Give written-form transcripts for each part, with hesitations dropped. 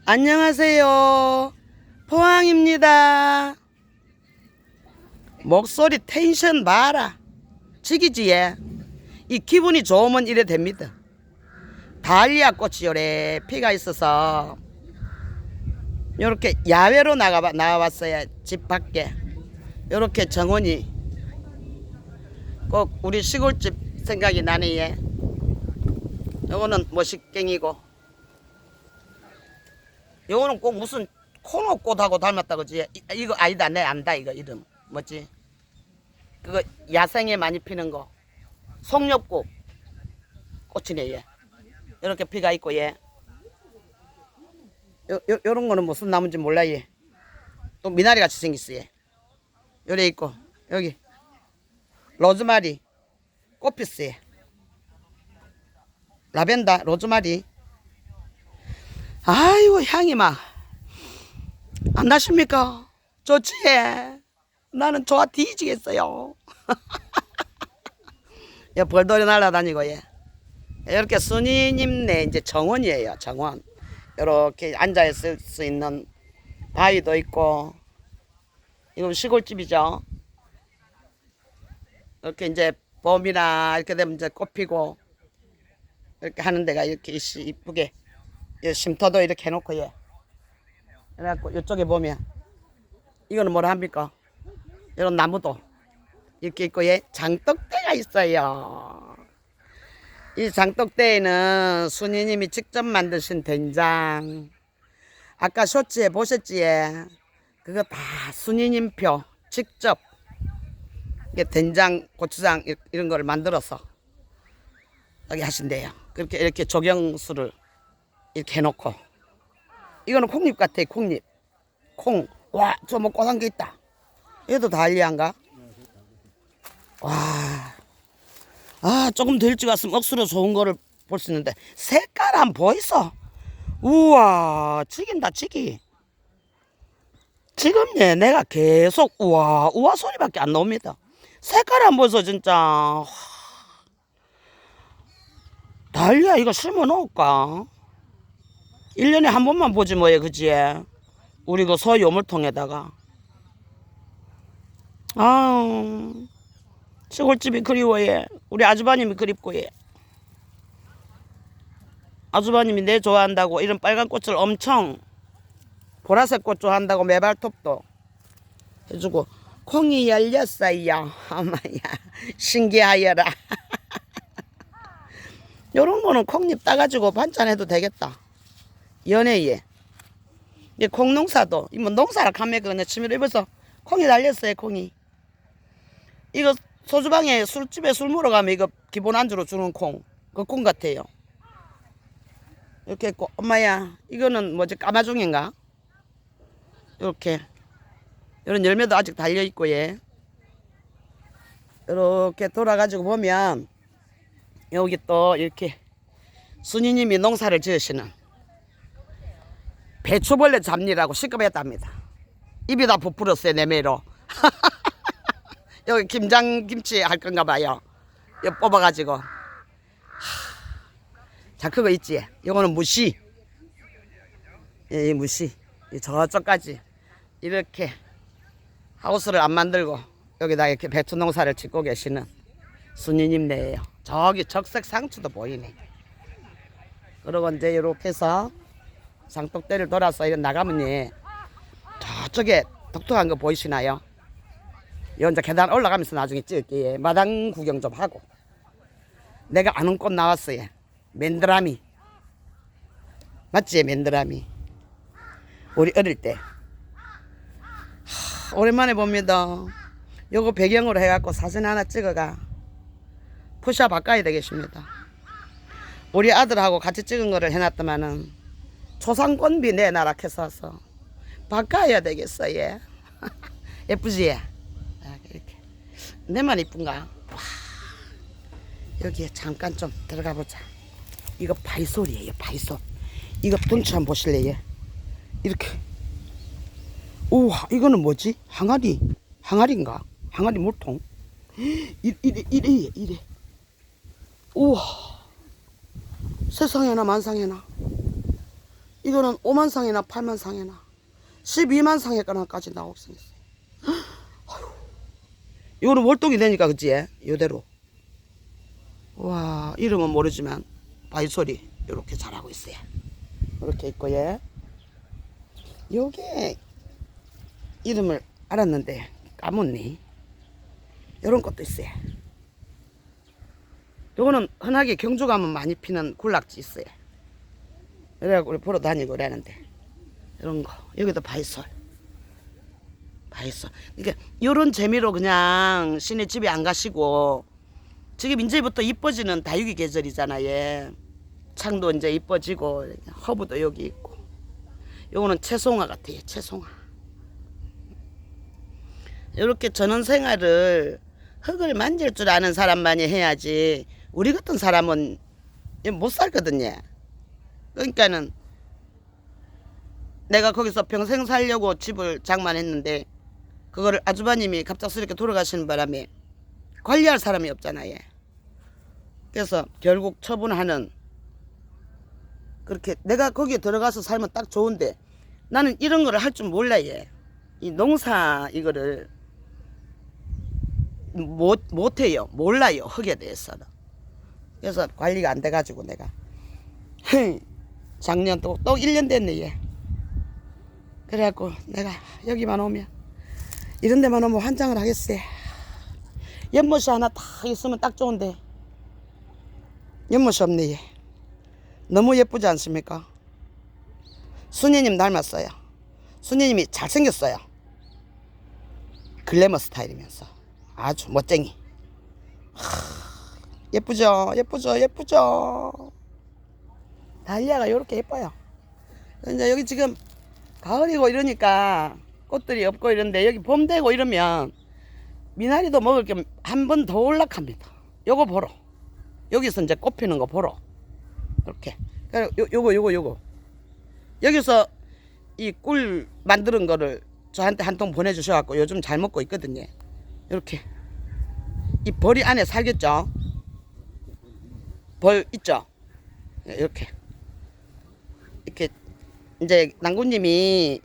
안녕하세요. 포항입니다. 목소리 텐션 봐라. 지기지 얘. 이 기분이 좋으면 이래 됩니다. 달리아 꽃이 요래 피가 있어서 요렇게 야외로 나와봤어요. 집 밖에. 요렇게 정원이 꼭 우리 시골집 생각이 나네 얘. 요거는 모식갱이고 요거는 꼭 무슨 코노꽃하고 닮았다 그지? 이거 아니다. 내 안다. 이거 이름 뭐지? 그거 야생에 많이 피는 거 송엽꽃 꽃이네 얘. 이렇게 피가 있고 얘. 요런 거는 무슨 나무인지 몰라 얘. 또 미나리 같이 생겼어 얘. 요래 있고 여기 로즈마리 꽃피스 얘. 라벤더 로즈마리. 아이고 향이 막 안 나십니까? 좋지? 나는 좋아 뒤지겠어요. 야, 벌돌이 날아다니고 예. 이렇게 순이님네 이제 정원이에요. 정원. 이렇게 앉아 있을 수 있는 바위도 있고. 이건 시골집이죠. 이렇게 이제 봄이나 이렇게 되면 이제 꽃 피고 이렇게 하는 데가 이렇게 이쁘게 쉼터도 이렇게 해놓고 예. 그래갖고 이쪽에 보면 이거는 뭐라 합니까? 이런 나무도 이렇게 있고 예. 장독대가 있어요. 이 장독대에는 순이님이 직접 만드신 된장. 아까 쇼츠에 보셨지? 그거 다 순이님표 직접 된장, 고추장 이런 거를 만들어서 여기 하신대요. 그렇게 이렇게 조경수를 이렇게 해놓고 이거는 콩잎 같아. 콩잎. 콩. 와, 저 뭐 꼬산 게 있다. 얘도 달리안가? 와. 아, 조금 더 일찍 왔으면 억수로 좋은 거를 볼 수 있는데 색깔 안 보이소? 우와, 지긴다 지기. 지금 내가 계속 우와 우와 소리밖에 안 나옵니다. 색깔 안 보여서 진짜. 달리아 이거 심어 놓을까? 1년에 한 번만 보지 뭐예 그지? 우리 그 소요물통에다가. 아, 시골집이 그리워 예. 우리 아주버님이 그립고 예. 아주버님이 내 좋아한다고 이런 빨간 꽃을 엄청 보라색 꽃 좋아한다고 매발톱도 해주고. 콩이 열렸어요. 어머야 신기하여라. 요런 거는 콩잎 따가지고 반찬해도 되겠다. 연애에 이 콩농사도 뭐 농사라 하면 그냥 취미로 입어서 콩이 달렸어요. 콩이 이거 소주방에 술집에 술 먹으러 가면 이거 기본 안주로 주는 콩. 그 콩 같아요. 이렇게 있고 엄마야 이거는 뭐지 까마종인가? 이렇게 이런 열매도 아직 달려있고 예. 이렇게 돌아가지고 보면 여기 또 이렇게 순이님이 농사를 지으시는 배추벌레 잡리라고 시급했답니다. 입이 다 부풀었어요 내매로. 여기 김장김치 할 건가 봐요. 이거 뽑아가지고. 자 그거 있지. 이거는 무시. 예, 이 무시. 저쪽까지 이렇게 하우스를 안 만들고 여기다 이렇게 배추 농사를 짓고 계시는 순이님네예요. 저기 적색 상추도 보이네. 그리고 이제 이렇게 해서 장독대를 돌아서 이런 나가면 예, 저쪽에 독특한 거 보이시나요? 이 이제 계단 올라가면서 나중에 찍을게요. 마당 구경 좀 하고. 내가 아는 꽃 나왔어요. 맨드라미. 맞지? 맨드라미. 우리 어릴 때. 오랜만에 봅니다. 요거 배경으로 해갖고 사진 하나 찍어가 푸샤 바꿔야 되겠습니다. 우리 아들하고 같이 찍은 거를 해놨더만은 초상권비 내놔라 해서 바꿔야 되겠어 얘. 예쁘지? 이렇게 내만 이쁜가? 와, 여기에 잠깐 좀 들어가 보자. 이거 바이솔이에요. 바이솔. 이거 덩치 한번 보실래 얘? 이렇게. 우와 이거는 뭐지? 항아리. 항아리인가? 항아리 물통. 이래. 우와 세상에나 만상에나. 이거는 5만 상이나 8만 상이나 12만 상에까지 나오고 있어요. 이거는 월동이 되니까 그치? 요대로. 와, 이름은 모르지만 바이소리 요렇게 잘하고 있어요. 이렇게 있고 예. 요게 이름을 알았는데 까먹니? 요런 것도 있어요. 요거는 흔하게 경주 가면 많이 피는 굴락지 있어요. 그래갖고 우리 보러 다니고 그러는데 이런 거 여기도 바이솔. 그러니까 요런 재미로 그냥 시내 집에 안 가시고 지금 이제부터 이뻐지는 다육이 계절이잖아. 예. 창도 이제 이뻐지고 허브도 여기 있고. 요거는 채송화 같아요. 채송화. 이렇게 전원 생활을 흙을 만질 줄 아는 사람만이 해야지 우리 같은 사람은 못 살거든요. 그러니까는 내가 거기서 평생 살려고 집을 장만했는데 그거를 아주버님이 갑작스럽게 돌아가시는 바람에 관리할 사람이 없잖아요. 그래서 결국 처분하는, 그렇게 내가 거기에 들어가서 살면 딱 좋은데 나는 이런 거를 할 줄 몰라요. 이 농사 이거를 못해요. 몰라요. 흙에 대해서는. 그래서 관리가 안 돼가지고 내가 작년 또 1년 됐네 얘. 그래갖고 내가 여기만 오면 이런 데만 오면 환장을 하겠어요. 연못이 하나 딱 있으면 딱 좋은데 연못이 없네 얘. 너무 예쁘지 않습니까? 순이님 닮았어요. 순이님이 잘생겼어요. 글래머 스타일이면서 아주 멋쟁이. 예쁘죠? 달리아가 이렇게 예뻐요. 이제 여기 지금 가을이고 이러니까 꽃들이 없고 이런데 여기 봄 되고 이러면 미나리도 먹을 겸 한 번 더 올라갑니다. 요거 보러. 여기서 이제 꽃 피는 거 보러. 이렇게. 요거. 여기서 이 꿀 만드는 거를 저한테 한 통 보내주셔갖고 요즘 잘 먹고 있거든요. 이렇게. 이 벌이 안에 살겠죠? 벌 있죠? 이렇게. 이렇게 이제 낭구님이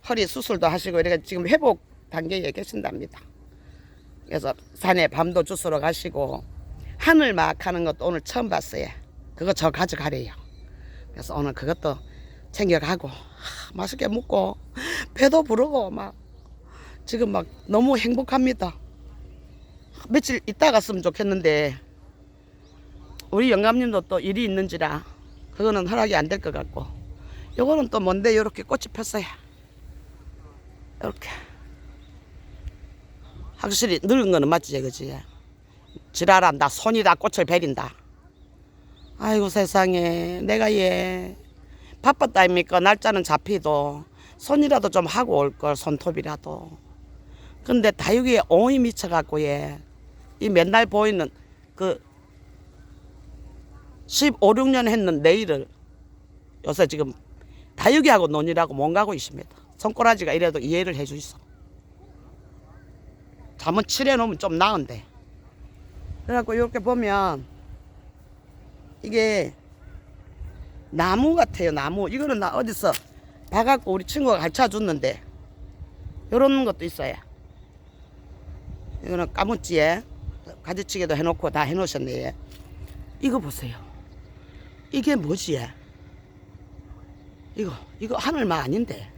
허리 수술도 하시고 이렇게 지금 회복 단계에 계신답니다. 그래서 산에 밤도 주스러 가시고 하늘 막 하는 것도 오늘 처음 봤어요. 그거 저 가져가래요. 그래서 오늘 그것도 챙겨가고 맛있게 먹고 배도 부르고 막 지금 막 너무 행복합니다. 며칠 있다 갔으면 좋겠는데 우리 영감님도 또 일이 있는지라 그거는 허락이 안 될 것 같고, 요거는 또 뭔데 요렇게 꽃이 폈어요. 이렇게 확실히 늙은 거는 맞지 그지? 지랄한다. 손이 다 꽃을 베린다. 아이고 세상에, 내가 얘 바빴다 아닙니까? 날짜는 잡히도 손이라도 좀 하고 올걸, 손톱이라도. 근데 다육이에 옹이 미쳐갖고 얘 이 맨날 보이는 그 15, 16년 했는 네일을 요새 지금 다육이하고 논이라고 못 가고 있습니다. 손꼬라지가 이래도 이해를 해주있어. 잠은 칠해놓으면 좀 나은데. 그래갖고 이렇게 보면 이게 나무 같아요. 나무. 이거는 나 어디서 봐갖고 우리 친구가 가르쳐 줬는데 요런 것도 있어요. 이거는 까무찌에 가지치기도 해놓고 다 해놓으셨네. 이거 보세요. 이게 뭐지? 이거 하늘만 아닌데.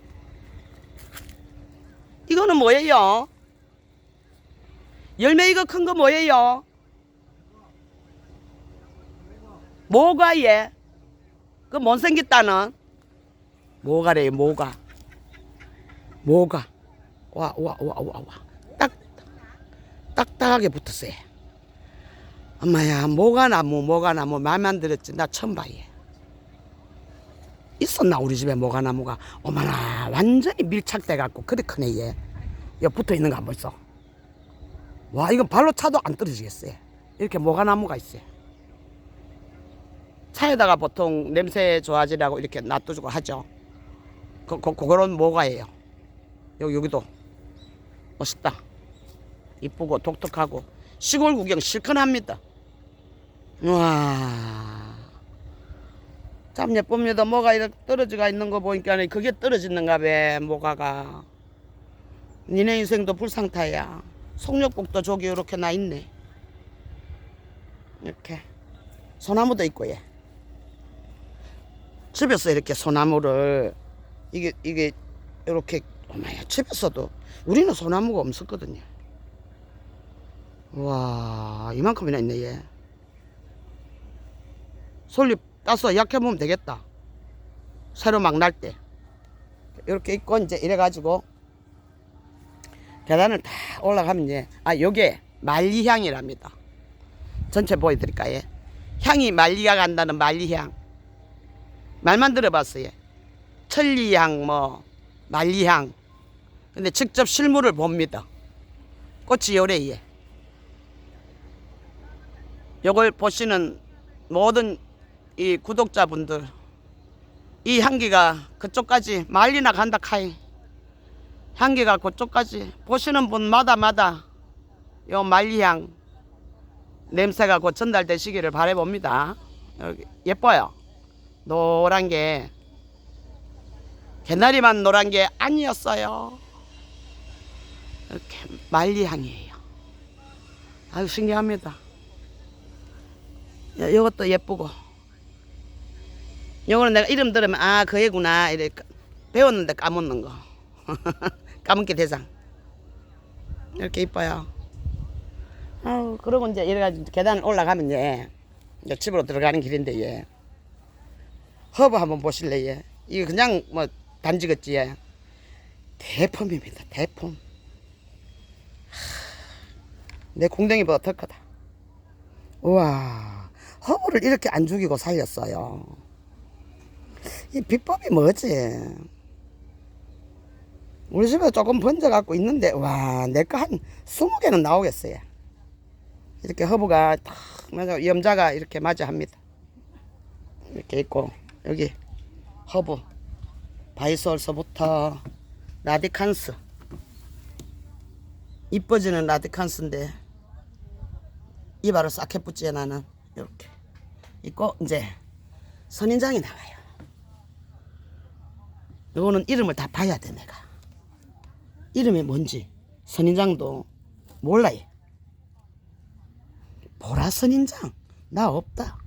이거는 뭐예요? 열매 이거 큰 거 뭐예요? 뭐가 얘? 그 못생겼다는? 뭐가래요, 뭐가? 와. 딱딱하게 붙었어요. 엄마야, 뭐가나무 말만 들었지. 나 처음 봐, 얘. 있었나, 우리 집에 뭐가나무가. 어머나, 완전히 밀착돼갖고, 그래 크네, 얘. 여기 붙어 있는 거 안 벌써. 와, 이건 발로 차도 안 떨어지겠어요. 이렇게 뭐가나무가 있어요. 차에다가 보통 냄새 좋아지라고 이렇게 놔두고 하죠. 그런 뭐가예요. 여기도 멋있다. 이쁘고 독특하고 시골 구경 실컷합니다. 와, 참 예쁩니다. 뭐가 이렇게 떨어져가 있는 거 보니까 그게 떨어지는가 봐. 뭐가가. 니네 인생도 불상타야. 속력복도 저기 이렇게 나 있네. 이렇게 소나무도 있고 예. 집에서 이렇게 소나무를 이게 이렇게 어마야 집에서도 우리는 소나무가 없었거든요. 와 이만큼이나 있네 얘. 솔잎 따서 약해보면 되겠다. 새로 막 날 때 이렇게 있고 이제 이래가지고 계단을 다 올라가면 이제 요게 만리향이랍니다. 전체 보여드릴까요? 향이 만리가 간다는 만리향. 말만 들어봤어요. 천리향 뭐 만리향. 근데 직접 실물을 봅니다. 꽃이 요래예. 요걸 보시는 모든 이 구독자분들 이 향기가 그쪽까지 말리나 간다 카이. 향기가 그쪽까지 보시는 분마다 요 만리향 냄새가 곧 전달되시기를 바라봅니다. 여기 예뻐요. 노란 게 개나리만 노란 게 아니었어요. 이렇게 만리향이에요. 아주 신기합니다. 이것도 예쁘고 요거는 내가 이름 들으면 그 애구나 이래 배웠는데 까먹는 거. 까먹기 대장. 이렇게 이뻐요. 그러고 이제 이래가지고 계단을 올라가면 이제 집으로 들어가는 길인데 허브 한번 보실래 이거 그냥 뭐 단지겠지 대품입니다. 대품. 내 공댕이보다 더 크다. 우와 허브를 이렇게 안 죽이고 살렸어요. 이 비법이 뭐지? 우리 집에 조금 번져갖고 있는데 와 내거 한 20개는 나오겠어요. 이렇게 허브가 딱 맞아 염자가 이렇게 맞아 합니다. 이렇게 있고 여기 허브 바이솔서부터 라디칸스 이뻐지는 라디칸스인데 이발을 싹 해붙지에 나는 이렇게 있고 이제 선인장이 나와요. 이거는 이름을 다 봐야 돼 내가. 이름이 뭔지 선인장도 몰라요. 보라 선인장 나 없다.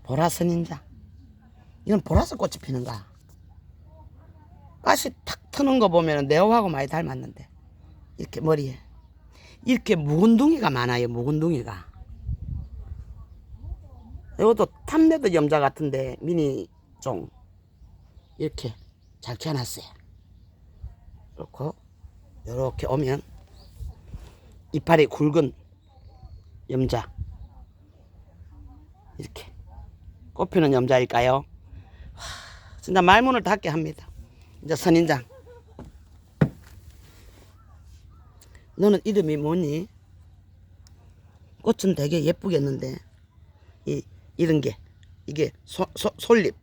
보라 선인장 이건 보라색 꽃이 피는가. 가시 탁 트는 거 보면 네오하고 많이 닮았는데 이렇게 머리에 이렇게 묵은둥이가 많아요. 묵은둥이가 이것도 탐내도 염자 같은데 미니종 이렇게 잘 켜놨어요. 그렇고 이렇게 오면 이파리 굵은 염자 이렇게 꽃피는 염자일까요? 진짜 말문을 닫게 합니다. 이제 선인장 너는 이름이 뭐니? 꽃은 되게 예쁘겠는데 이런 게 이게 솔잎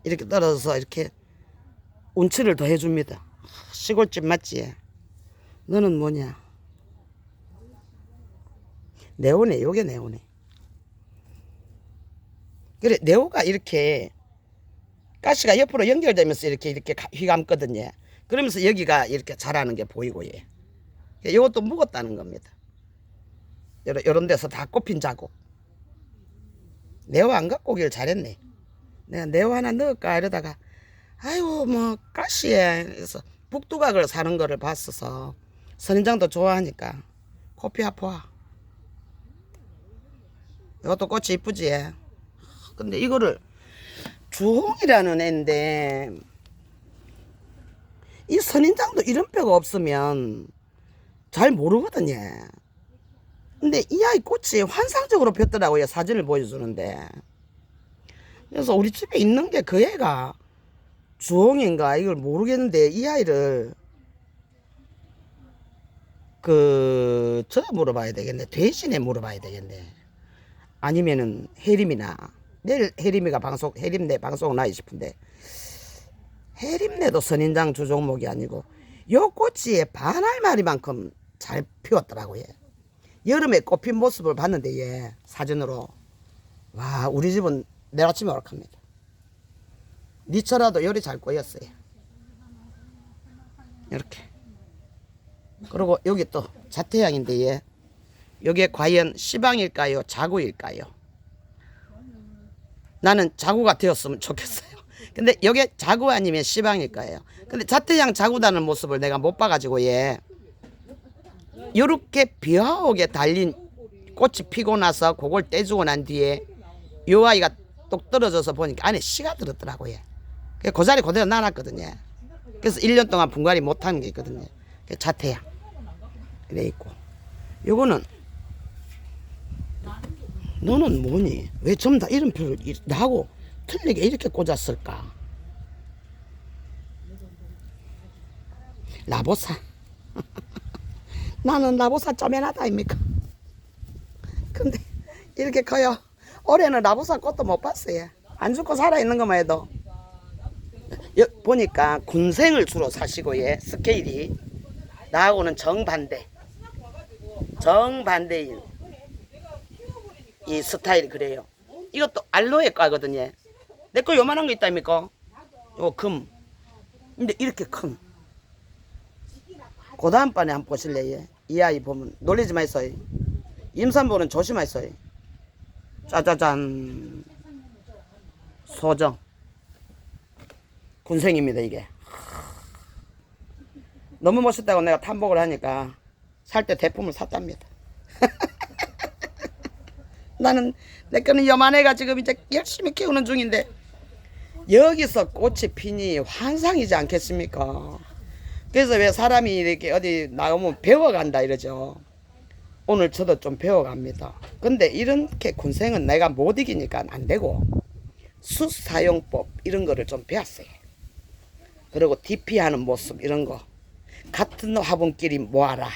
이렇게 떨어져서 이렇게 운치를 더 해줍니다. 시골집 맞지? 너는 뭐냐? 네오네. 요게 네오네. 그래 네오가 이렇게 가시가 옆으로 연결되면서 이렇게 휘감거든요. 그러면서 여기가 이렇게 자라는 게 보이고 이것도 묵었다는 겁니다. 요런 데서 다 꽃핀 자국. 네오 안 갖고 오길 잘했네. 내가 네오 하나 넣을까 이러다가 아이고 뭐 가시에 그래서 북두각을 사는 거를 봤어서 선인장도 좋아하니까 코피 아파. 이것도 꽃이 이쁘지. 근데 이거를 주홍이라는 애인데 이 선인장도 이름표가 없으면 잘 모르거든요. 근데 이 아이 꽃이 환상적으로 폈더라고요. 사진을 보여주는데. 그래서 우리 집에 있는 게 그 애가 주홍인가 이걸 모르겠는데 이 아이를 저 물어봐야 되겠네. 대신에 물어봐야 되겠네. 아니면은 혜림이나 내일 혜림이가 혜림네 방송 나이 싶은데 혜림네도 선인장 주종목이 아니고 요 꽃이 반알마리만큼 잘 피웠더라고요. 여름에 꽃핀 모습을 봤는데 사진으로 와, 우리 집은 내일 아침에 오락합니다. 니처라도 요리 잘 꼬였어요. 이렇게. 그리고 여기 또 자태양인데 얘. 여기에 과연 시방일까요? 자구일까요? 나는 자구가 되었으면 좋겠어요. 근데 여기 자구 아니면 시방일까요? 근데 자태양 자구다는 모습을 내가 못 봐가지고 얘. 요렇게 비화옥에 달린 꽃이 피고 나서 그걸 떼주고 난 뒤에 요 아이가 똑 떨어져서 보니까 안에 씨가 들었더라고요. 그 자리 그대로 놔놨거든요. 그래서 1년 동안 분갈이 못하는 게 있거든요. 자태양 이래 있고, 요거는 너는 뭐니? 왜 전부 다 이름표를 나하고 틀리게 이렇게 꽂았을까? 라보사. 나는 라보사 쪼매나다 아닙니까? 근데 이렇게 커요. 올해는 라보사 꽃도 못 봤어요. 안 죽고 살아있는 것만 해도. 보니까 군생을 주로 사시고, 예, 스케일이 나하고는 정반대인 이 스타일이 그래요. 이것도 알로에과거든요. 내 거 요만한 거 있다입니까? 요 금. 근데 이렇게 큰. 그 다음 반에 한번 보실래요? 이 아이 보면 놀리지 마이소요. 임산부는 조심하이소요. 짜자잔. 소정. 군생입니다 이게. 너무 멋있다고 내가 탐복을 하니까 살 때 대품을 샀답니다. 나는 내 거는 요만해가 지금 이제 열심히 키우는 중인데 여기서 꽃이 피니 환상이지 않겠습니까? 그래서 왜 사람이 이렇게 어디 나오면 배워간다 이러죠. 오늘 저도 좀 배워갑니다. 근데 이렇게 군생은 내가 못 이기니까 안 되고 숯사용법 이런 거를 좀 배웠어요. 그리고 DP하는 모습 이런 거 같은 화분끼리 모아라.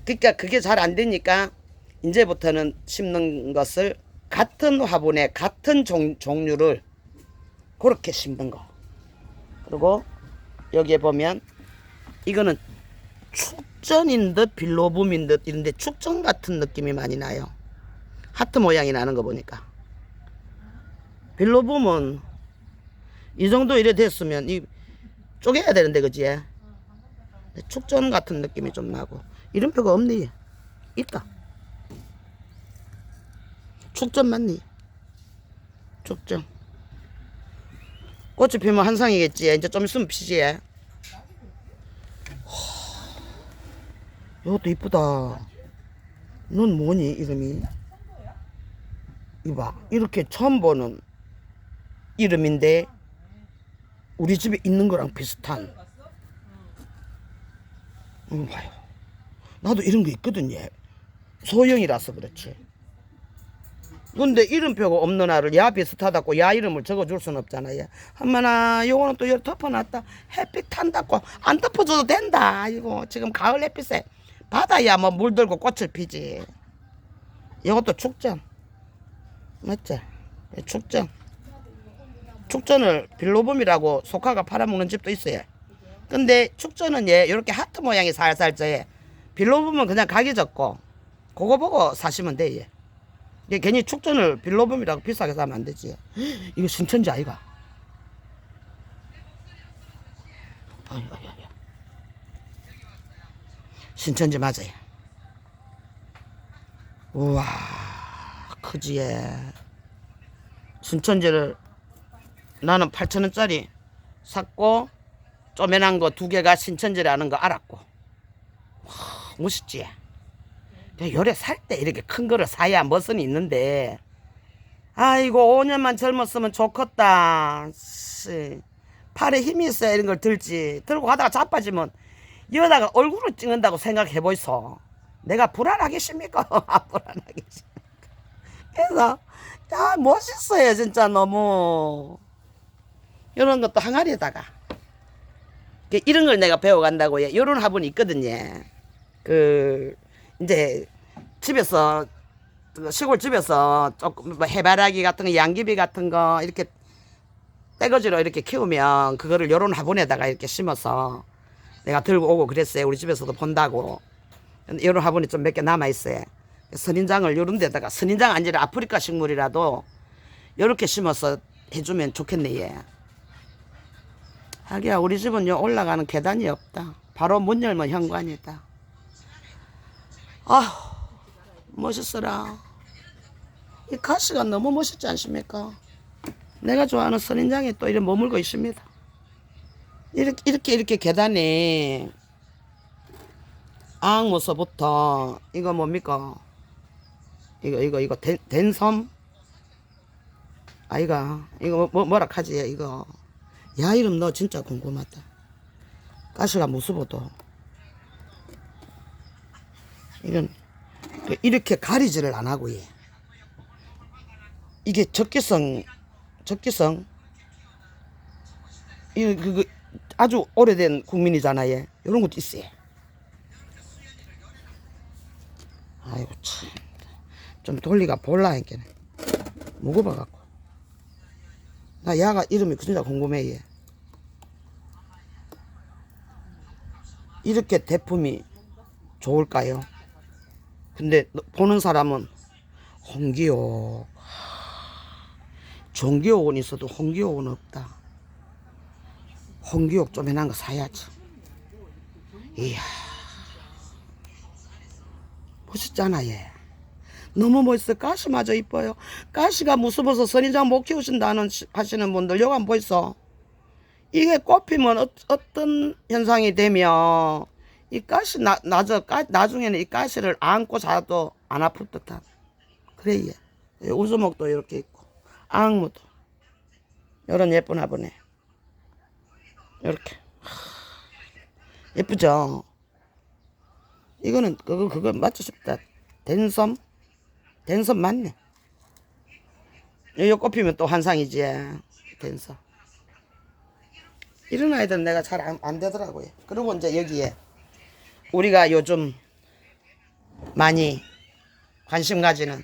그러니까 그게 잘 안 되니까 이제부터는 심는 것을 같은 화분에 같은 종류를 그렇게 심는 거. 그리고 여기에 보면 이거는 축전인 듯 빌로붐인 듯 이런데 축전 같은 느낌이 많이 나요. 하트 모양이 나는 거 보니까. 빌로붐은 이 정도 이래 됐으면 이 쪼개야 되는데 그지? 축전 같은 느낌이 좀 나고. 이름표가 없니? 있다. 축전 맞니? 축전. 꽃이 피면 한상이겠지. 이제 좀 있으면 피지. 이것도 이쁘다. 넌 뭐니 이름이? 이봐, 이렇게 처음 보는 이름인데 우리 집에 있는 거랑 비슷한. 이거 봐요. 나도 이런 거 있거든요. 소형이라서 그렇지. 근데 이름표가 없는 아를 야 비슷하다고 야 이름을 적어줄 수는 없잖아요. 한마나 요거는 또 여기 덮어놨다. 햇빛 탄다고 안 덮어줘도 된다. 이거 지금 가을 햇빛에 바다야 뭐 물들고 꽃을 피지. 이것도 축전 맞지? 축전. 축전을 빌로봄이라고 속화가 팔아먹는 집도 있어요. 근데 축전은 예 이렇게 하트 모양이 살살 져요. 빌로봄은 그냥 가기 적고 그거 보고 사시면 돼. 예. 괜히 축전을 빌로봄이라고 비싸게 사면 안 되지. 이거 신천지 아이가? 신천지 맞아요. 우와 크지. 신천지를 나는 8,000원짜리 샀고 쪼매난 거 2개가 신천지라는 거 알았고. 와 멋있지. 요래 살 때 이렇게 큰 거를 사야 멋은 있는데 아이고 5년만 젊었으면 좋겠다. 팔에 힘이 있어야 이런 걸 들지. 들고 가다가 자빠지면 여다가 얼굴을 찍는다고 생각해 보이소. 내가 불안하겠습니까? 불안하겠습니까? 그래서 야 멋있어요 진짜 너무. 이런 것도 항아리에다가 이런 걸 내가 배워간다고. 이런 화분이 있거든요. 이제 집에서 시골 집에서 조금 뭐 해바라기 같은 거 양귀비 같은 거 이렇게 떼거지로 이렇게 키우면 그거를 요런 화분에다가 이렇게 심어서 내가 들고 오고 그랬어요. 우리 집에서도 본다고. 요런 화분이 좀 몇 개 남아 있어요. 선인장을 요런 데다가 선인장 아니라 아프리카 식물이라도 요렇게 심어서 해주면 좋겠네 얘. 자기야 우리 집은 요 올라가는 계단이 없다. 바로 문 열면 현관이다. 아 멋있어라. 이 가시가 너무 멋있지 않습니까? 내가 좋아하는 선인장이 또 이렇게 머물고 있습니다. 이렇게 계단에 앙모서부터 이거 뭡니까? 이거 댄섬? 아이가 이거 뭐라 하지 이거. 야 이름 너 진짜 궁금하다. 가시가 무수보도 이건 이렇게 가리지를 안 하고 얘. 이게 적기성 이 그거 아주 오래된 국민이잖아 얘. 이런 것도 있어 얘. 아이고 참 좀 돌리가 볼라 했겠네 무거워갖고. 나 야가 이름이 진짜 궁금해 얘. 이렇게 대품이 좋을까요? 근데 보는 사람은 홍기호 종기호는 있어도 홍기호는 없다. 홍기호 좀 해난 거 사야지. 이야 멋있잖아 얘. 너무 멋있어. 가시마저 이뻐요. 가시가 무서워서 선인장 못 키우신다는 하시는 분들 요거 한번 보이소. 이게 꽃피면 어떤 현상이 되면 이 가시 나중에는 이 가시를 안고 자도 안 아플 듯한 그래 얘. 우수목도 이렇게 있고 앙무도 요런 예쁜 화분에 이렇게 예쁘죠. 이거는 그거 맞죠 싶다. 댄섬 맞네. 요 꽃피면 또 환상이지 댄섬. 이런 아이들은 내가 잘 안 되더라고요. 그리고 이제 여기에 우리가 요즘 많이 관심 가지는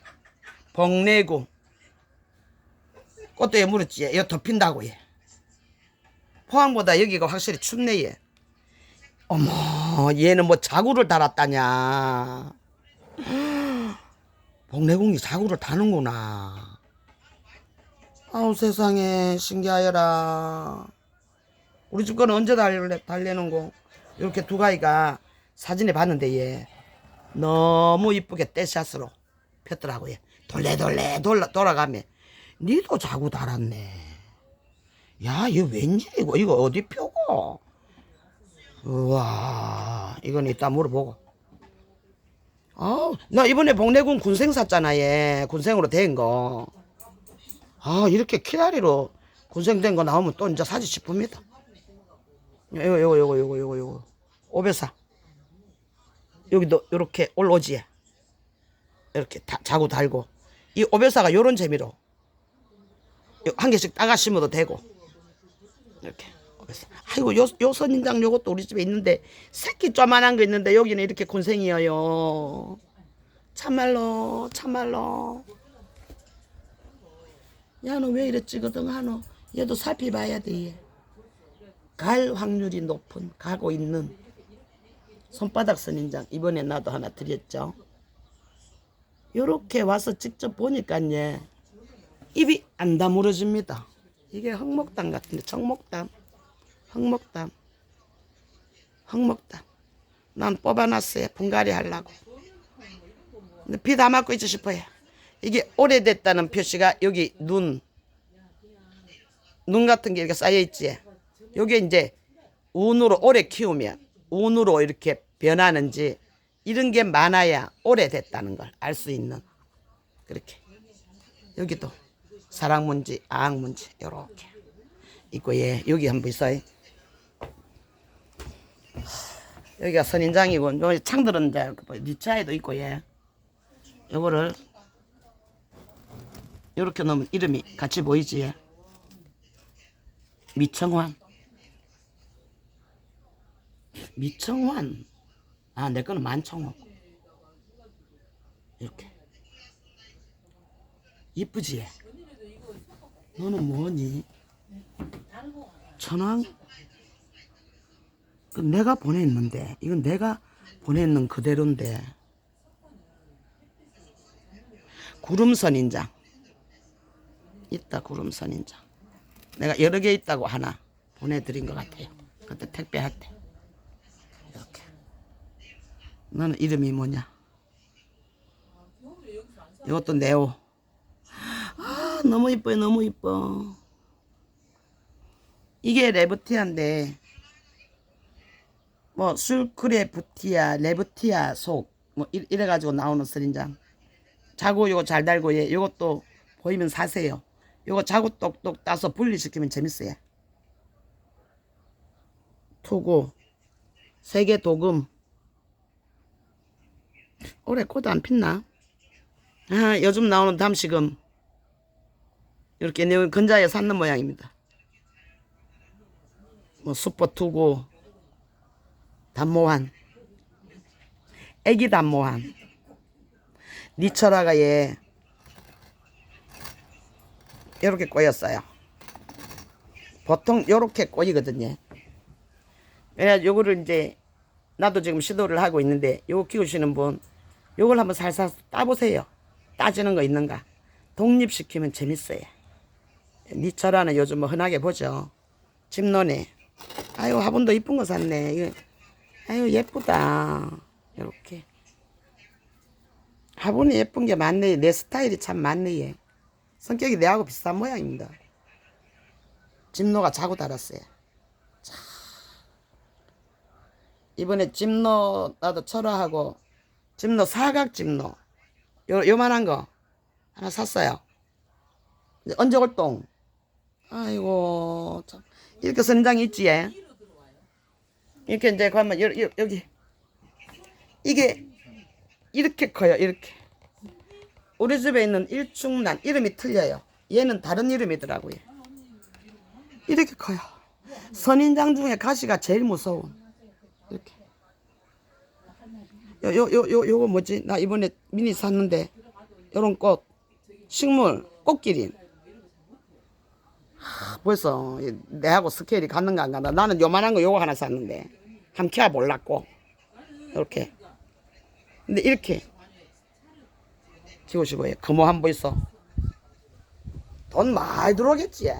복내구 꽃도 얘 물었지 얘. 이거 덮인다고 얘. 포항보다 여기가 확실히 춥네 얘. 어머 얘는 뭐 자구를 달았다냐. 복내궁이 자구를 다는구나. 아우 세상에 신기하여라. 우리 집 거는 언제 달래는 거. 이렇게 두 가지가 사진에 봤는데 얘 너무 이쁘게 떼샷으로 폈더라고 얘. 돌래 돌아가면 니도 자구 달았네. 야 이거 웬일이고 이거 어디 펴고. 우와 이건 이따 물어보고. 나 이번에 복내궁 군생 샀잖아 얘. 군생으로 된 거. 이렇게 키다리로 군생된 거 나오면 또 이제 사지 싶습니다. 요거 오배사 여기도 요렇게 올라오지. 이렇게 자구 달고 이 오배사가 요런 재미로 한 개씩 따가 심어도 되고 이렇게 오배사. 아이고 요 선인장 요것도 우리 집에 있는데 새끼 쪼만한 거 있는데 여기는 이렇게 군생이에요. 참말로 야 너 왜 이래 찌거든 하노. 얘도 살펴봐야 돼 얘. 갈 확률이 높은 가고 있는 손바닥 선인장 이번에 나도 하나 드렸죠. 요렇게 와서 직접 보니까 얘 입이 안 다물어집니다. 이게 흑목담 같은데 청목담 흑목담 난 뽑아놨어요. 분갈이 하려고. 근데 비 다 맞고 있지 싶어요. 이게 오래됐다는 표시가 여기 눈 같은 게 이렇게 쌓여있지. 요게 이제 운으로 오래 키우면 운으로 이렇게 변하는지 이런 게 많아야 오래됐다는 걸 알 수 있는. 그렇게 여기도 사랑문지 아항문지 요렇게 있고 얘 여기 한번 있어요. 여기가 선인장이고 여기 창들은 이제 니차에도 있고 얘 요거를 요렇게 넣으면 이름이 같이 보이지 얘. 미청환 내 거는 만청호. 이렇게 이쁘지 얘. 너는 뭐니? 천왕? 내가 보냈는데 이건 내가 보냈는 그대로인데 구름선인장 있다. 구름선인장 내가 여러 개 있다고 하나 보내드린 것 같아요. 그때 택배할 때. 이렇게. 너는 이름이 뭐냐? 이것도 네오. 아, 너무 이뻐요. 너무 이뻐. 이게 레브티아인데 뭐 술크레부티아, 레브티아 속 뭐 이래가지고 나오는 선인장. 자구 요거 잘 달고 예. 요것도 보이면 사세요. 요거 자구 똑똑 따서 분리시키면 재밌어요. 투구 세계 도금. 올해 코드 안 핀나? 아, 요즘 나오는 담시금 이렇게 내용 근자에 샀는 모양입니다. 뭐 슈퍼 투구 단모한 애기 단모한 니처라가 얘 이렇게 꼬였어요. 보통 요렇게 꼬이거든요. 그래서 요거를 이제 나도 지금 시도를 하고 있는데 요거 키우시는 분 요걸 한번 살살 따보세요. 따지는 거 있는가. 독립시키면 재밌어요. 니처라는 요즘 뭐 흔하게 보죠. 집노네. 아유 화분도 이쁜 거 샀네. 이거. 아유 예쁘다. 요렇게 화분이 예쁜 게 많네. 내 스타일이 참 많네. 얘. 성격이 내하고 비슷한 모양입니다. 집노가 자고 달았어요. 자. 이번에 집노 나도 철화하고 집노 사각 집노 요만한 거 하나 샀어요. 언저골동. 아이고 참 이렇게 선장이 있지. 얘. 이렇게 이제 가면 여기 이게 이렇게 커요. 이렇게 우리 집에 있는 일중란 이름이 틀려요. 얘는 다른 이름이더라고요. 이렇게 커요. 선인장 중에 가시가 제일 무서운. 이렇게 요거 뭐지? 나 이번에 미니 샀는데 요런 꽃 식물 꽃기린. 벌써 내하고 스케일이 같는가 안 같나. 나는 요만한 거 요거 하나 샀는데 한 키야 몰랐고 이렇게. 근데 이렇게 키우시고 금호 한번 있어. 돈 많이 들어오겠지.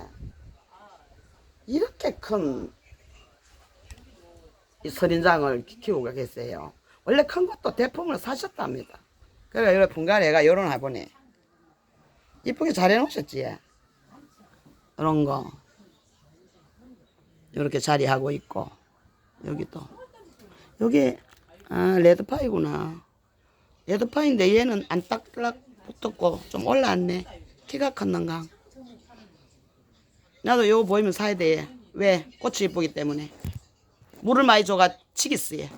이렇게 큰 이 선인장을 키우고 계세요. 원래 큰 것도 대품을 사셨답니다. 그래가 이런 분갈이가 요런 화분에 이쁘게 잘 해놓으셨지. 이런 거 이렇게 자리하고 있고 여기 또 여기 아 레드파이구나. 레드파인데 얘는 안 딱딱 붙었고 좀 올라왔네. 키가 컸는가. 나도 요거 보이면 사야 돼. 왜? 꽃이 이쁘기 때문에. 물을 많이 줘가 치겠어요.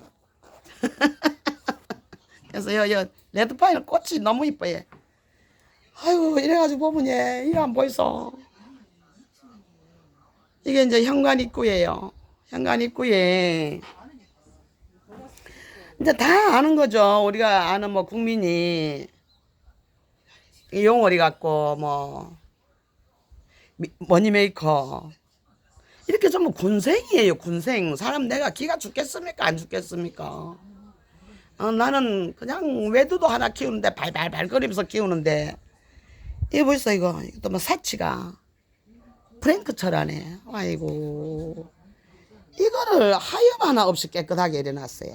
그래서 요 레드파이는 꽃이 너무 이뻐요. 아이고 이래가지고 보면 얘 이거 안 보이소. 이게 이제 현관 입구예요. 현관 입구에 이제 다 아는 거죠. 우리가 아는 뭐 국민이 용어리 같고 뭐 머니메이커 이렇게 전부 군생이에요. 군생. 사람 내가 기가 죽겠습니까? 안 죽겠습니까? 나는 그냥 외두도 하나 키우는데 발발발 거리면서 키우는데 이거 벌써 이거 또 뭐 사치가 프랭크처라네. 아이고 이거를 하염 하나 없이 깨끗하게 해놨어요.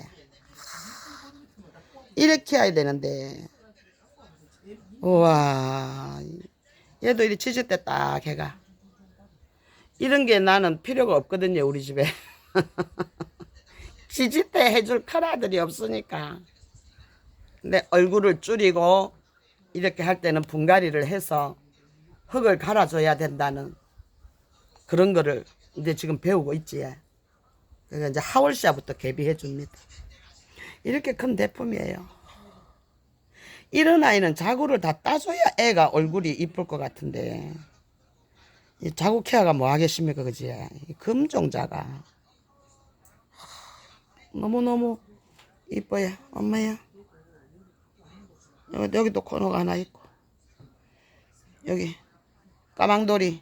이렇게 해야 되는데 우와 얘도 이리 지질 때 딱 걔가 이런 게 나는 필요가 없거든요. 우리 집에 지질 때 해줄 큰아들이 없으니까. 근데 얼굴을 줄이고 이렇게 할 때는 분갈이를 해서 흙을 갈아줘야 된다는 그런 거를 이제 지금 배우고 있지. 그래서 이제 하월시아부터 개비해 줍니다. 이렇게 큰 대품이에요. 이런 아이는 자구를 다 따줘야 애가 얼굴이 이쁠 것 같은데 이 자구 케어가 뭐 하겠습니까, 그지? 금종자가 너무너무 이뻐요. 엄마야. 여기도 코너가 하나 있고 여기 까망돌이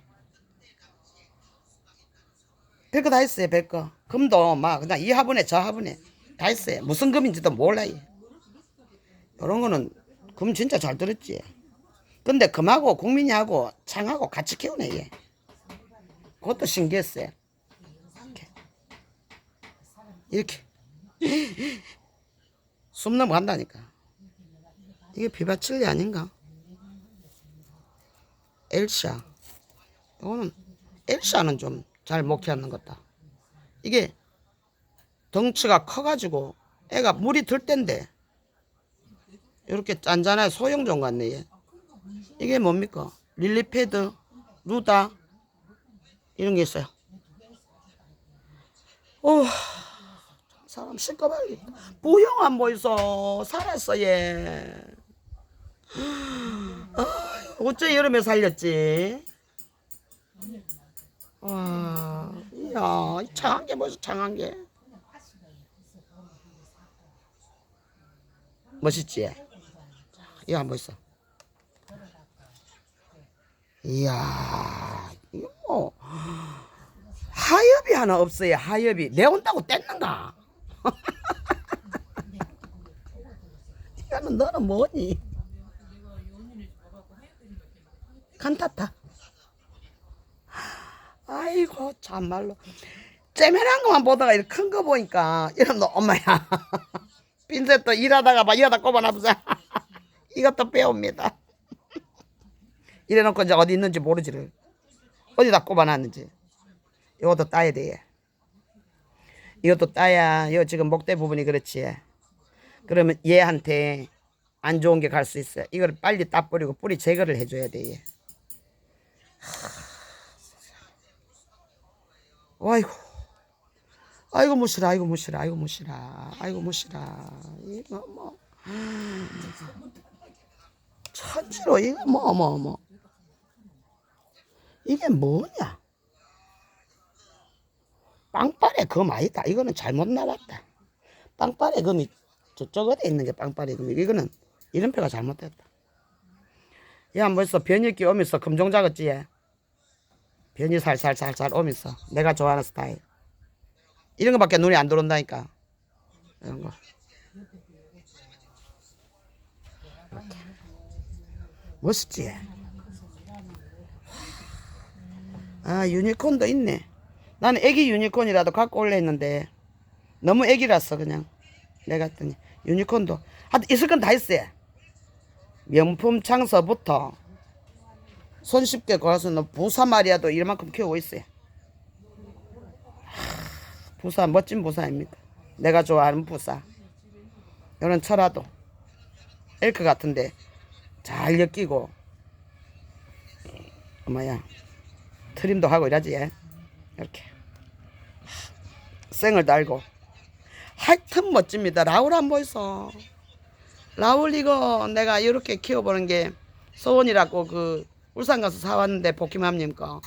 별거 다 있어요. 별거 금도 막 그냥 이 화분에 저 화분에 다 있어요. 무슨 금인지도 몰라요. 이런 거는 금 진짜 잘 들었지. 근데 금하고 국민이하고 창하고 같이 키우네 얘. 그것도 신기했어요. 이렇게 숨 넘어간다니까. 이게 비바칠리 아닌가? 엘샤. 이거는 엘샤는 좀 잘 못 키웠는 것 같다. 이게 덩치가 커가지고 애가 물이 들 땐데 이렇게 짠짠한 소형종 같네 얘. 이게 뭡니까? 릴리패드, 루다 이런 게 있어요. 오, 사람 시꺼발겠다. 부형 안 보이소. 살았어 얘. 어째 여름에 살렸지? 와, 이야, 창한 게 뭐지? 창한 게 멋있지? 이거 한번 있어. 이야, 이거 뭐 하엽이 하나 없어요. 하엽이 내 온다고 뗐는가? 이거는 너는 뭐니? 칸타타. 아이고 참말로 째매난 것만 보다가 이렇게 큰 거 보니까 이런 너 엄마야. 핀셋도 일하다가 막 이러다 꼽아놔보자. 이것도 빼옵니다. 이래놓고 이제 어디 있는지 모르지를. 어디다 꼽아놨는지. 이것도 따야 돼. 이것도 따야 이거 지금 목대 부분이 그렇지. 그러면 얘한테 안 좋은 게 갈 수 있어요. 이걸 빨리 따버리고 뿌리 제거를 해줘야 돼. 얘. 아이고, 아이고 무시라, 아이고 무시라, 아이고 무시라, 아이고 무시라. 이거 뭐 천지로 이거 뭐 이게 뭐냐? 빵빠레 검 아니다. 이거는 잘못 나왔다. 빵빠레 검이 저쪽 어디에 있는 게 빵빠레 검이. 이거는 이름표가 잘못됐다. 얘 한번 있어. 변이기 오면서 검정 작았지 얘. 변이 살살 오면서 내가 좋아하는 스타일. 이런 거밖에 눈이 안 들어온다니까. 이런 거. 이렇게. 멋있지? 아, 유니콘도 있네. 나는 애기 유니콘이라도 갖고 올래 했는데 너무 애기라서 그냥 내가 했더니 유니콘도 하여튼 있을 건 다 있어요. 명품 창서부터 손쉽게 걸어서는 부사 마리아도 이만큼 키우고 있어요. 부사 멋진 부사입니다. 내가 좋아하는 부사. 이런 철화도 엘크 같은데 잘 엮이고 뭐야 트림도 하고 이러지. 이렇게 생을 달고 하여튼 멋집니다. 라울 안 보이소. 라울 이거 내가 이렇게 키워보는 게 소원이라고 그 울산 가서 사왔는데 복희맘님 거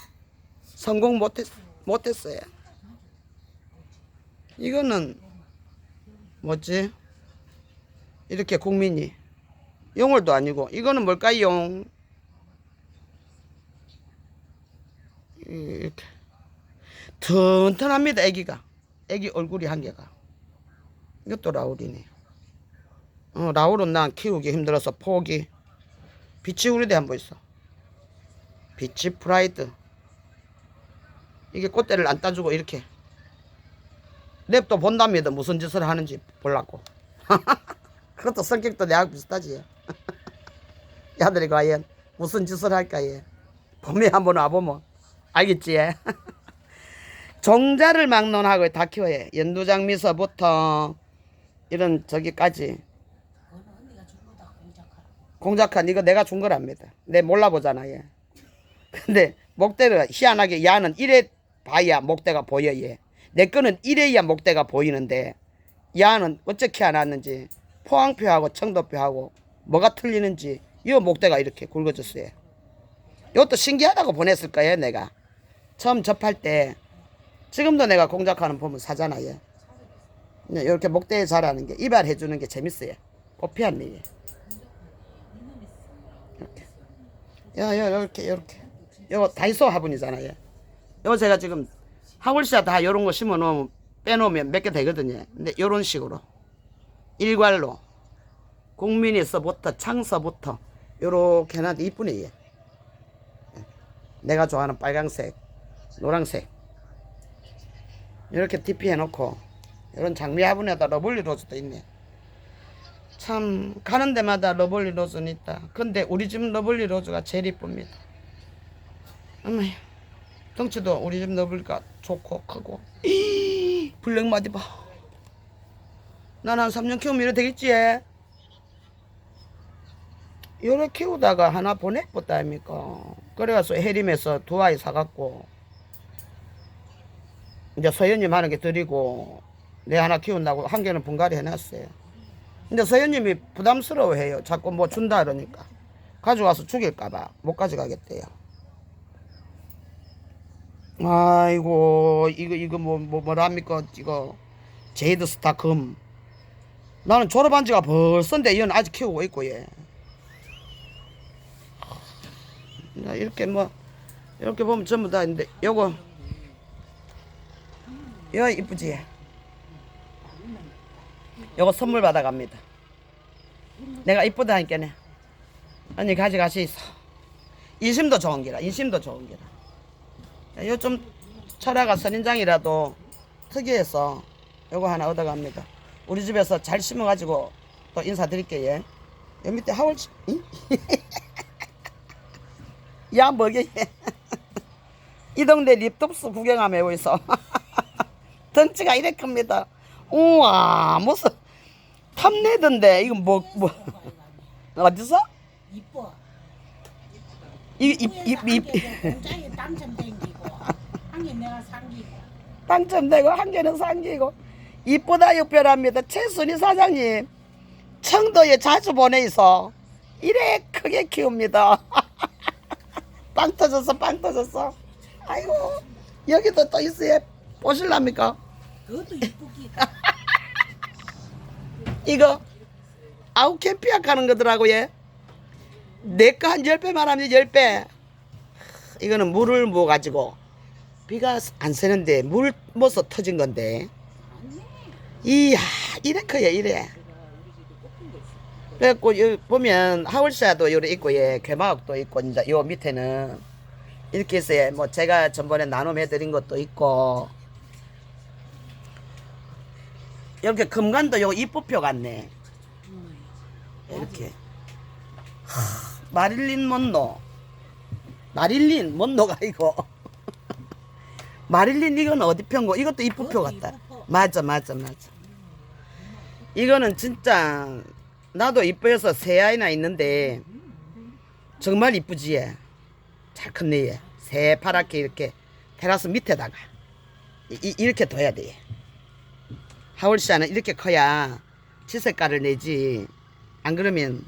성공 못했어요. 이거는 뭐지? 이렇게 국민이 용월도 아니고 이거는 뭘까요? 이렇게 튼튼합니다. 애기가 애기 얼굴이 한 개가. 이것도 라울이네. 라울은 난 키우기 힘들어서 포기. 비치 우리대 한번 있어. 비치 프라이드. 이게 꽃대를 안 따주고 이렇게 랩도 본답니다. 무슨 짓을 하는지 보려고. 그것도 성격도 내하고 비슷하지. 야들이 과연 무슨 짓을 할까 얘. 봄에 한번 와보면 알겠지. 종자를 막론하고 다 키워요. 연두장미서부터 이런 저기까지. 공작한 이거 내가 준 거랍니다. 내 몰라보잖아 얘. 근데 목대가 희한하게 야는 이래 봐야 목대가 보여 얘. 내 거는 이래야 목대가 보이는데 야는 어떻게 해놨는지 포항표하고 청도표하고 뭐가 틀리는지 이 목대가 이렇게 굵어졌어요. 이것도 신기하다고 보냈을 거예요. 내가 처음 접할 때. 지금도 내가 공작하는 보면 사잖아 얘. 이렇게 목대에 자라는 게 이발해주는 게 재밌어요. 꽃피한 일이. 이렇게. 이렇게. 이거 다이소 화분이잖아 얘. 이거 제가 지금 하울시아 다 요런 거 심어 놓으면 빼놓으면 몇 개 되거든요. 근데 요런 식으로 일괄로 국민에서부터 창서부터 요렇게 해놨는데 이쁘네 얘. 내가 좋아하는 빨강색, 노랑색 이렇게 DP 해놓고 이런 장미 화분에다 러블리 로즈도 있네. 참 가는 데마다 러블리 로즈는 있다. 근데 우리 집 러블리 로즈가 제일 이쁩니다. 어머야, 덩치도 우리 집 러블리가 좋고 크고. 블랙마디 봐. 난 한 3년 키우면 이래 되겠지. 요래 키우다가 하나 보내봤다 아닙니까. 그래가서 해림에서 두 아이 사갖고 이제 서현님 하는 게 드리고 내 하나 키운다고 한 개는 분갈이 해놨어요. 근데 서현님이 부담스러워해요. 자꾸 뭐 준다 그러니까. 가져와서 죽일까봐 못 가져가겠대요. 아이고 이거 뭐랍니까 이거 제이드 스타 금. 나는 졸업한 지가 벌써인데 이건 아직 키우고 있고 얘. 이렇게 이렇게 보면 전부 다 있는데 요거 이쁘지. 요거 선물 받아갑니다. 내가 이쁘다 하니까네. 언니 가져가시있어. 인심도 좋은 기라. 인심도 좋은 기라. 요 좀 철화가 선인장이라도 특이해서 요거 하나 얻어갑니다. 우리 집에서 잘 심어가지고 또 인사드릴게요. 요 밑에 하월치 야 뭐게 이 동네 립톱스 구경하며 오고 있어. 덩치가 이래 큽니다. 우와 무슨 탐내던데 이거 뭐 어디서? 이뻐. 공장에 당첨된 기고 한 개 내가 산 기고. 당첨되고 한 개는 상기고 이쁘다 육별합니다. 최순희 사장님 청도에 자주 보내 있어. 이래 크게 키웁니다. 빵 터졌어 빵 터졌어. 아이고 여기도 또 있어요. 보실랍니까? 그것도 이쁘기. 이거 아우캠피약 하는 거더라고요. 내 거 한 10배만 하면 10배. 이거는 물을 부어 가지고 비가 안 새는데 물 먹어서 터진 건데. 이야 이래 커요 이래. 그래갖고 여기 보면 하울샤도 요래 있고 예 괴마옥도 있고 이제 요 밑에는 이렇게 해서 뭐 제가 전번에 나눔해드린 것도 있고 이렇게 금관도 요 이쁘표 같네. 이렇게 마릴린 먼노가 이거 마릴린 이건 어디 편고 이것도 이쁘표 같다. 맞아 이거는 진짜 나도 이뻐서 세 아이나 있는데 정말 이쁘지 얘. 잘 컸네 얘. 새파랗게 이렇게 테라스 밑에다가 이렇게 둬야 돼. 하울시아는 이렇게 커야 지색깔을 내지. 안 그러면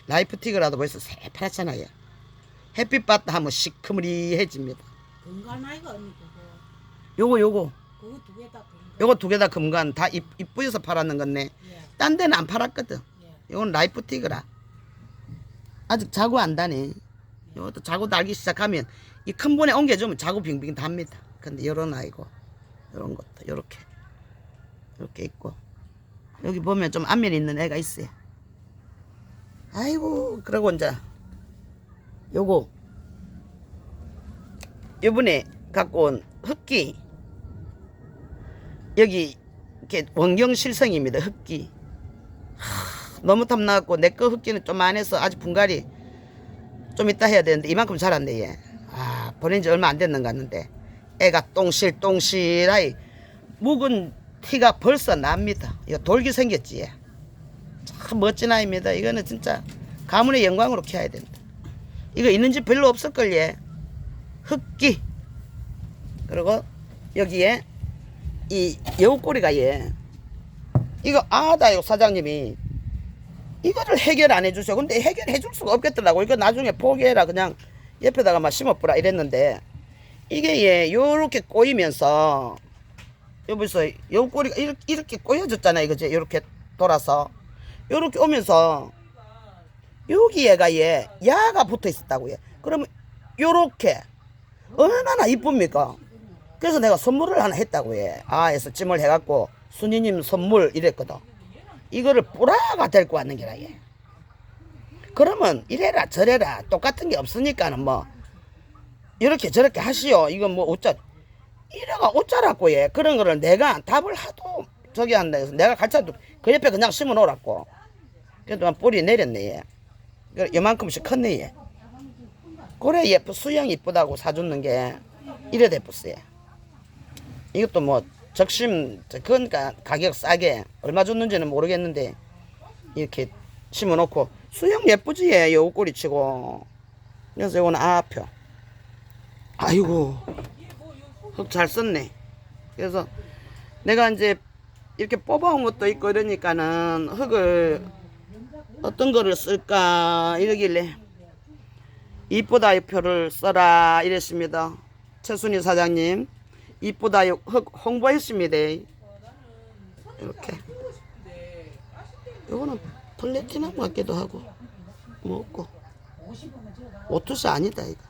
라이프티그라도 벌써 새파랗잖아요. 햇빛 받다 하면 시커머리해집니다. 건강 아이가 언니 그거. 요거 그거 두 개 다 건강. 요거 두 개 다 금관 다 이쁘여서 팔았는 건데 예. 딴 데는 안 팔았거든. 예. 요건 라이프티그라. 아직 자구 안 다네. 요것도 자구 달기 시작하면 이 큰 분에 옮겨주면 자구 빙빙 답니다. 근데 요런 아이고 요런 것도 요렇게 있고 여기 보면 좀 안면 있는 애가 있어요. 아이고 그러고 이제 요거 요번에 갖고 온 흑기 여기 이렇게 원경실성입니다. 흑기 너무 탐나갖고 내 거 흑기는 좀 안 해서 아직 분갈이 좀 이따 해야 되는데 이만큼 자랐네 얘. 아 보낸 지 얼마 안 됐는 것 같는데 애가 똥실똥실하이 묵은 티가 벌써 납니다. 이거 돌기 생겼지 얘. 참 멋진 아이입니다. 이거는 진짜 가문의 영광으로 키워야 된다. 이거 있는 집 별로 없을걸 얘. 흑기 그리고 여기에 이 여우꼬리가 얘. 이거 아다요 사장님이 이거를 해결 안 해주셔. 근데 해결해 줄 수가 없겠더라고. 이거 나중에 포기해라 그냥 옆에다가 막 심어보라 이랬는데 이게 얘 요렇게 꼬이면서 여기서 여우꼬리가 이렇게 꼬여졌잖아. 이거지 요렇게 돌아서 요렇게 오면서 여기 얘가 얘 야가 붙어 있었다고 얘. 그러면 요렇게 얼마나 이쁩니까? 그래서 내가 선물을 하나 했다고 얘. 해서 찜을 해갖고 순이님 선물 이랬거든. 이거를 뿌라가 데리고 왔는 게라 얘. 그러면 이래라 저래라 똑같은 게 없으니까는 뭐 이렇게 저렇게 하시오. 이건 뭐 어쩌 이래가 어쩌라고 예. 그런 거를 내가 답을 하도 저기 한다 해서 내가 가르쳐도 그 옆에 그냥 심어 놓으라고. 그래도 뿌리 내렸네 얘. 요만큼씩 컸네 얘. 그래 예쁘 수영 이쁘다고 사주는 게 이래 됐었어 얘. 이것도 뭐 적심 그러니까 가격 싸게 얼마 줬는지는 모르겠는데 이렇게 심어 놓고 수영 예쁘지 얘. 요 꼬리 치고. 그래서 요거는 아표. 아이고 흙 잘 썼네. 그래서 내가 이제 이렇게 뽑아온 것도 있고 이러니까는 흙을 어떤 거를 쓸까 이러길래 이쁘다 표를 써라 이랬습니다. 최순희 사장님 이쁘다 흙 홍보했습니다. 이렇게 요거는 플래티넘 같기도 하고 뭐 없고 오투스 아니다 이거.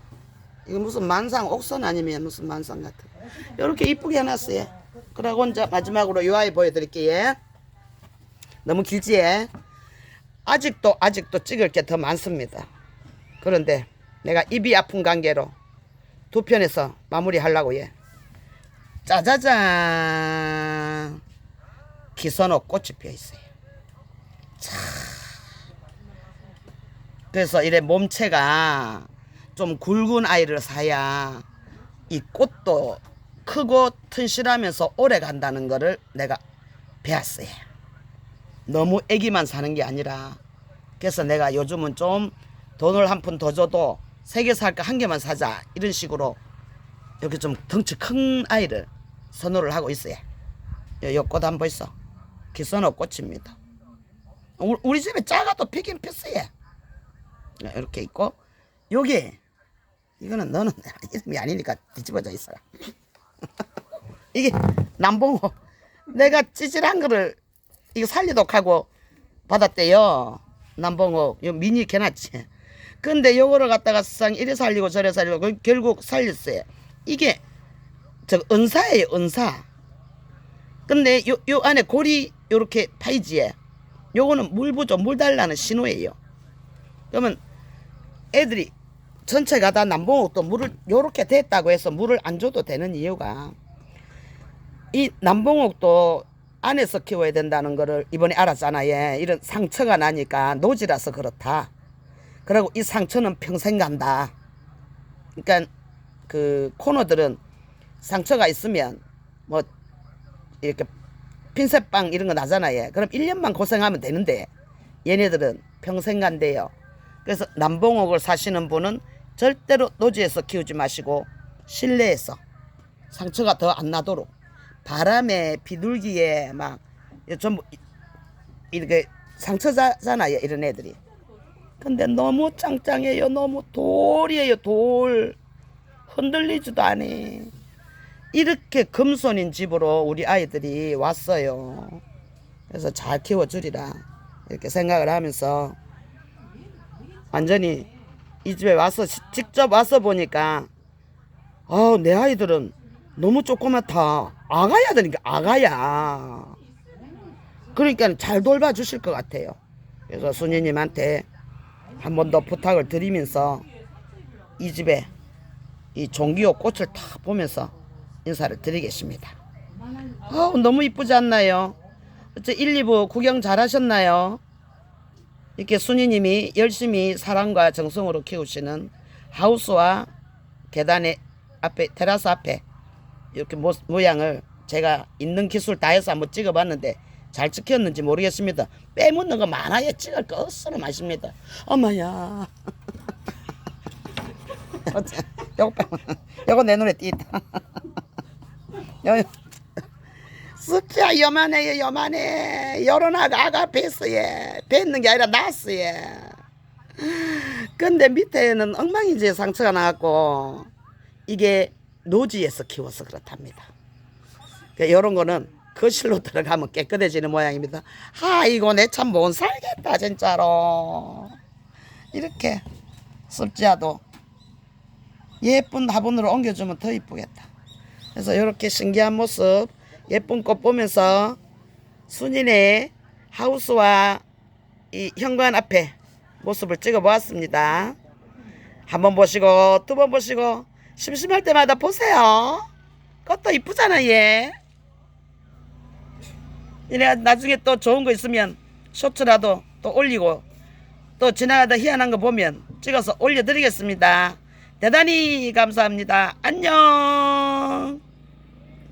이거 무슨 만상 옥선 아니면 무슨 만상 같은 이렇게 이쁘게 해놨어요. 그러고 이제 마지막으로 요 아이 보여드릴게요. 너무 길지? 아직도 찍을 게 더 많습니다. 그런데 내가 입이 아픈 관계로 두 편에서 마무리하려고 예. 짜자잔 기선호 꽃이 피어있어요. 자, 그래서 이래 몸체가 좀 굵은 아이를 사야 이 꽃도 크고 튼실하면서 오래 간다는 거를 내가 배웠어요. 너무 애기만 사는 게 아니라. 그래서 내가 요즘은 좀 돈을 한 푼 더 줘도 3개 살까 1개만 사자 이런 식으로 이렇게 좀 덩치 큰 아이를 선호를 하고 있어요. 요 꽃 한번 있어. 기선호 꽃입니다. 우리 집에 작아도 피긴 폈어요. 이렇게 있고 요게 이거는 너는 이름이 아니니까 뒤집어져 있어라. 이게 남봉호. 내가 찌질한 거를 이거 살리도록 하고 받았대요. 남봉호. 요 미니 개놨지. 근데 요거를 갖다가 상 이래 살리고 저래 살리고 결국 살렸어요. 이게 저 은사예요. 은사. 근데 요 안에 골이 요렇게 파이지에 요거는 물 부족 물 달라는 신호예요. 그러면 애들이 전체가 다 남봉옥도 물을 요렇게 됐다고 해서 물을 안 줘도 되는 이유가 이 남봉옥도 안에서 키워야 된다는 거를 이번에 알았잖아요. 이런 상처가 나니까 노지라서 그렇다. 그리고 이 상처는 평생 간다. 그러니까 그 코너들은 상처가 있으면 뭐 이렇게 핀셋빵 이런 거 나잖아요. 그럼 1년만 고생하면 되는데 얘네들은 평생 간대요. 그래서 남봉옥을 사시는 분은 절대로 노지에서 키우지 마시고 실내에서 상처가 더 안 나도록 바람에 비둘기에 막 전부 이렇게 상처잖아요. 이런 애들이. 근데 너무 짱짱해요. 너무 돌이에요. 돌. 흔들리지도 않아. 이렇게 금손인 집으로 우리 아이들이 왔어요. 그래서 잘 키워주리라 이렇게 생각을 하면서 완전히 이 집에 와서 직접 와서 보니까 내 아이들은 너무 조그맣다. 아가야 되니까 아가야. 그러니까 잘 돌봐주실 것 같아요. 그래서 순이님한테 한 번 더 부탁을 드리면서 이 집에 이 종기호 꽃을 딱 보면서 인사를 드리겠습니다. 너무 이쁘지 않나요? 어째 1, 2부 구경 잘 하셨나요? 이렇게 순이님이 열심히 사랑과 정성으로 키우시는 하우스와 계단의 앞에 테라스 앞에 이렇게 모양을 제가 있는 기술 다 해서 한번 찍어봤는데 잘 찍혔는지 모르겠습니다. 빼묻는 거 많아요. 찍을 거 없어는 마십니다. 엄마야. 요거 내 눈에 띄다. 숫자 요만해요. 요만해. 요런 아가 뱃어요. 뱉는 게 아니라 났어요. 근데 밑에는 엉망이지 상처가 나갖고 이게 노지에서 키워서 그렇답니다. 요런 거는 거실로 들어가면 깨끗해지는 모양입니다. 이거 내 참 못 살겠다 진짜로. 이렇게 습지야도 예쁜 화분으로 옮겨주면 더 이쁘겠다. 그래서 이렇게 신기한 모습 예쁜 꽃 보면서 순이네 하우스와 이 현관 앞에 모습을 찍어 보았습니다. 한 번 보시고 두 번 보시고 심심할 때마다 보세요. 그것도 이쁘잖아 얘. 이래 나중에 또 좋은 거 있으면 쇼츠라도 또 올리고 또 지나가다 희한한 거 보면 찍어서 올려드리겠습니다. 대단히 감사합니다. 안녕.